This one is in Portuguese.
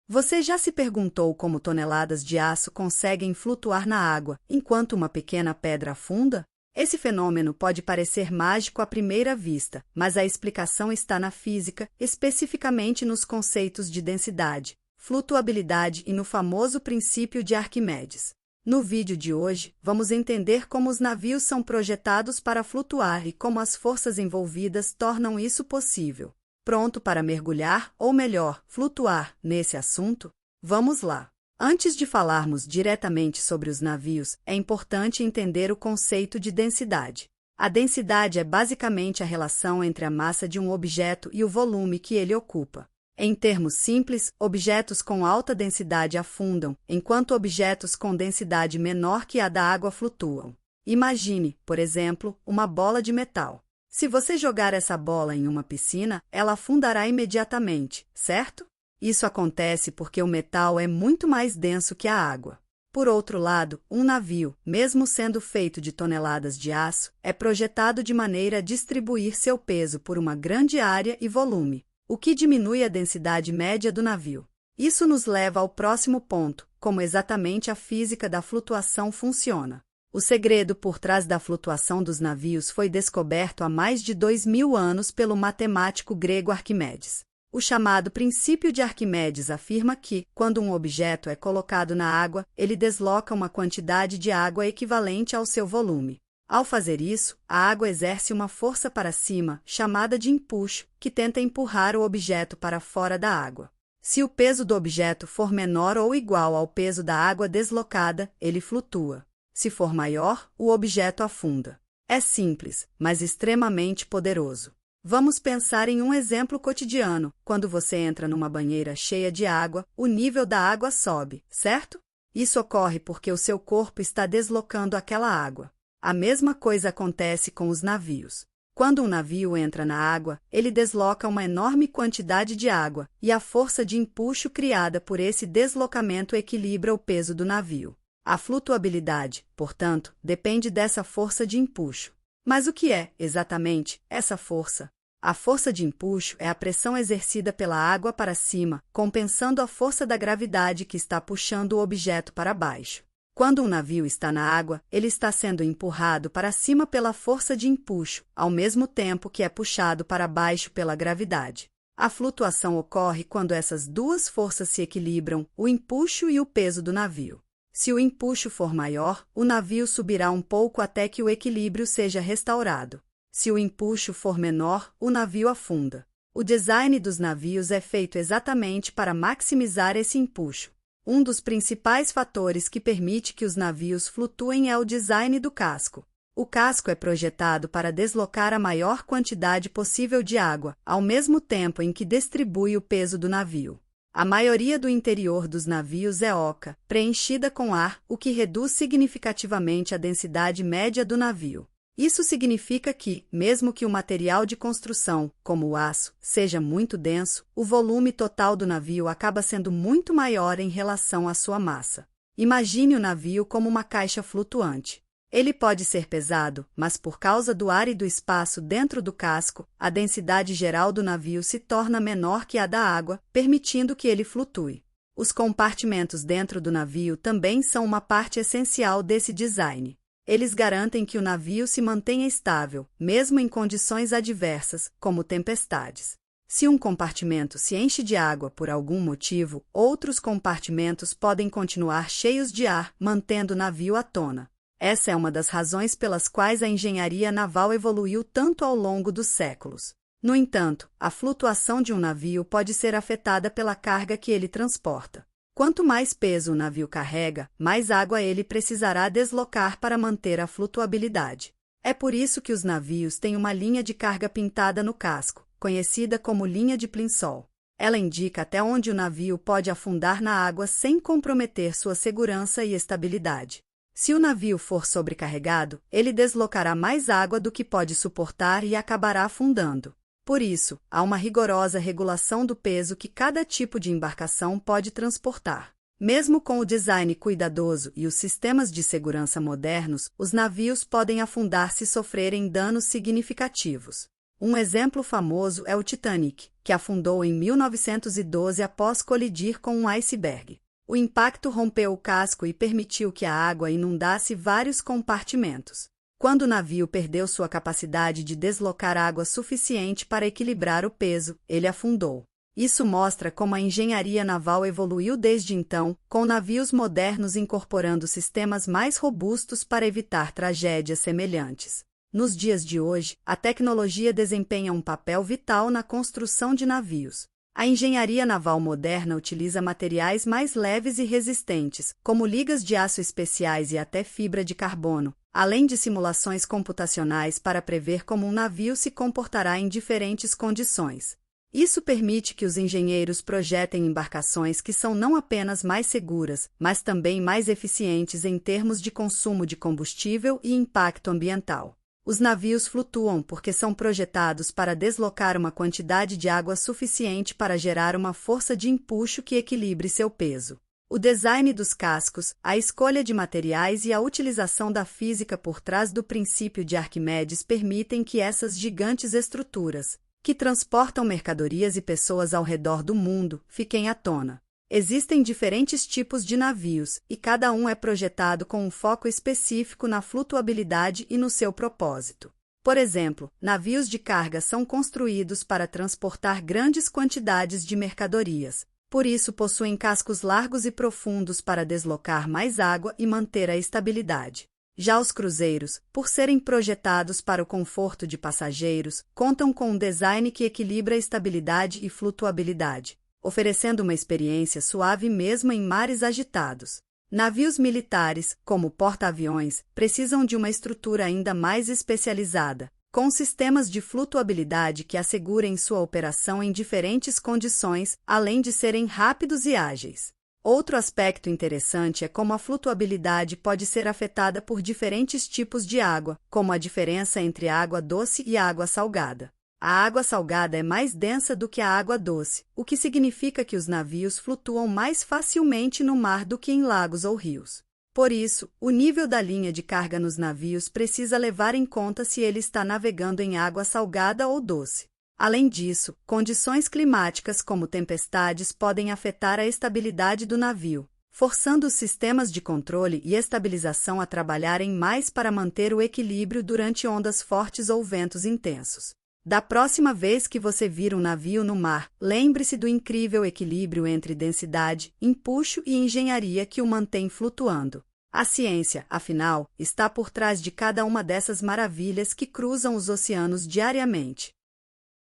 Você já se perguntou como toneladas de aço conseguem flutuar na água enquanto uma pequena pedra afunda? Esse fenômeno pode parecer mágico à primeira vista, mas a explicação está na física, especificamente nos conceitos de densidade, flutuabilidade e no famoso princípio de Arquimedes. No vídeo de hoje, vamos entender como os navios são projetados para flutuar e como as forças envolvidas tornam isso possível. Pronto para mergulhar, ou melhor, flutuar, nesse assunto? Vamos lá! Antes de falarmos diretamente sobre os navios, é importante entender o conceito de densidade. A densidade é basicamente a relação entre a massa de um objeto e o volume que ele ocupa. Em termos simples, objetos com alta densidade afundam, enquanto objetos com densidade menor que a da água flutuam. Imagine, por exemplo, uma bola de metal. Se você jogar essa bola em uma piscina, ela afundará imediatamente, certo? Isso acontece porque o metal é muito mais denso que a água. Por outro lado, um navio, mesmo sendo feito de toneladas de aço, é projetado de maneira a distribuir seu peso por uma grande área e volume, o que diminui a densidade média do navio. Isso nos leva ao próximo ponto, como exatamente a física da flutuação funciona. O segredo por trás da flutuação dos navios foi descoberto há mais de 2000 anos pelo matemático grego Arquimedes. O chamado princípio de Arquimedes afirma que, quando um objeto é colocado na água, ele desloca uma quantidade de água equivalente ao seu volume. Ao fazer isso, a água exerce uma força para cima, chamada de empuxo, que tenta empurrar o objeto para fora da água. Se o peso do objeto for menor ou igual ao peso da água deslocada, ele flutua. Se for maior, o objeto afunda. É simples, mas extremamente poderoso. Vamos pensar em um exemplo cotidiano. Quando você entra numa banheira cheia de água, o nível da água sobe, certo? Isso ocorre porque o seu corpo está deslocando aquela água. A mesma coisa acontece com os navios. Quando um navio entra na água, ele desloca uma enorme quantidade de água, e a força de empuxo criada por esse deslocamento equilibra o peso do navio. A flutuabilidade, portanto, depende dessa força de empuxo. Mas o que é, exatamente, essa força? A força de empuxo é a pressão exercida pela água para cima, compensando a força da gravidade que está puxando o objeto para baixo. Quando um navio está na água, ele está sendo empurrado para cima pela força de empuxo, ao mesmo tempo que é puxado para baixo pela gravidade. A flutuação ocorre quando essas duas forças se equilibram, o empuxo e o peso do navio. Se o empuxo for maior, o navio subirá um pouco até que o equilíbrio seja restaurado. Se o empuxo for menor, o navio afunda. O design dos navios é feito exatamente para maximizar esse empuxo. Um dos principais fatores que permite que os navios flutuem é o design do casco. O casco é projetado para deslocar a maior quantidade possível de água, ao mesmo tempo em que distribui o peso do navio. A maioria do interior dos navios é oca, preenchida com ar, o que reduz significativamente a densidade média do navio. Isso significa que, mesmo que o material de construção, como o aço, seja muito denso, o volume total do navio acaba sendo muito maior em relação à sua massa. Imagine o navio como uma caixa flutuante. Ele pode ser pesado, mas por causa do ar e do espaço dentro do casco, a densidade geral do navio se torna menor que a da água, permitindo que ele flutue. Os compartimentos dentro do navio também são uma parte essencial desse design. Eles garantem que o navio se mantenha estável, mesmo em condições adversas, como tempestades. Se um compartimento se enche de água por algum motivo, outros compartimentos podem continuar cheios de ar, mantendo o navio à tona. Essa é uma das razões pelas quais a engenharia naval evoluiu tanto ao longo dos séculos. No entanto, a flutuação de um navio pode ser afetada pela carga que ele transporta. Quanto mais peso o navio carrega, mais água ele precisará deslocar para manter a flutuabilidade. É por isso que os navios têm uma linha de carga pintada no casco, conhecida como linha de Plimsoll. Ela indica até onde o navio pode afundar na água sem comprometer sua segurança e estabilidade. Se o navio for sobrecarregado, ele deslocará mais água do que pode suportar e acabará afundando. Por isso, há uma rigorosa regulação do peso que cada tipo de embarcação pode transportar. Mesmo com o design cuidadoso e os sistemas de segurança modernos, os navios podem afundar se sofrerem danos significativos. Um exemplo famoso é o Titanic, que afundou em 1912 após colidir com um iceberg. O impacto rompeu o casco e permitiu que a água inundasse vários compartimentos. Quando o navio perdeu sua capacidade de deslocar água suficiente para equilibrar o peso, ele afundou. Isso mostra como a engenharia naval evoluiu desde então, com navios modernos incorporando sistemas mais robustos para evitar tragédias semelhantes. Nos dias de hoje, a tecnologia desempenha um papel vital na construção de navios. A engenharia naval moderna utiliza materiais mais leves e resistentes, como ligas de aço especiais e até fibra de carbono, além de simulações computacionais para prever como um navio se comportará em diferentes condições. Isso permite que os engenheiros projetem embarcações que são não apenas mais seguras, mas também mais eficientes em termos de consumo de combustível e impacto ambiental. Os navios flutuam porque são projetados para deslocar uma quantidade de água suficiente para gerar uma força de empuxo que equilibre seu peso. O design dos cascos, a escolha de materiais e a utilização da física por trás do princípio de Arquimedes permitem que essas gigantes estruturas, que transportam mercadorias e pessoas ao redor do mundo, fiquem à tona. Existem diferentes tipos de navios, e cada um é projetado com um foco específico na flutuabilidade e no seu propósito. Por exemplo, navios de carga são construídos para transportar grandes quantidades de mercadorias. Por isso possuem cascos largos e profundos para deslocar mais água e manter a estabilidade. Já os cruzeiros, por serem projetados para o conforto de passageiros, contam com um design que equilibra a estabilidade e flutuabilidade, oferecendo uma experiência suave mesmo em mares agitados. Navios militares, como porta-aviões, precisam de uma estrutura ainda mais especializada, com sistemas de flutuabilidade que assegurem sua operação em diferentes condições, além de serem rápidos e ágeis. Outro aspecto interessante é como a flutuabilidade pode ser afetada por diferentes tipos de água, como a diferença entre a água doce e a água salgada. A água salgada é mais densa do que a água doce, o que significa que os navios flutuam mais facilmente no mar do que em lagos ou rios. Por isso, o nível da linha de carga nos navios precisa levar em conta se ele está navegando em água salgada ou doce. Além disso, condições climáticas como tempestades podem afetar a estabilidade do navio, forçando os sistemas de controle e estabilização a trabalharem mais para manter o equilíbrio durante ondas fortes ou ventos intensos. Da próxima vez que você vir um navio no mar, lembre-se do incrível equilíbrio entre densidade, empuxo e engenharia que o mantém flutuando. A ciência, afinal, está por trás de cada uma dessas maravilhas que cruzam os oceanos diariamente.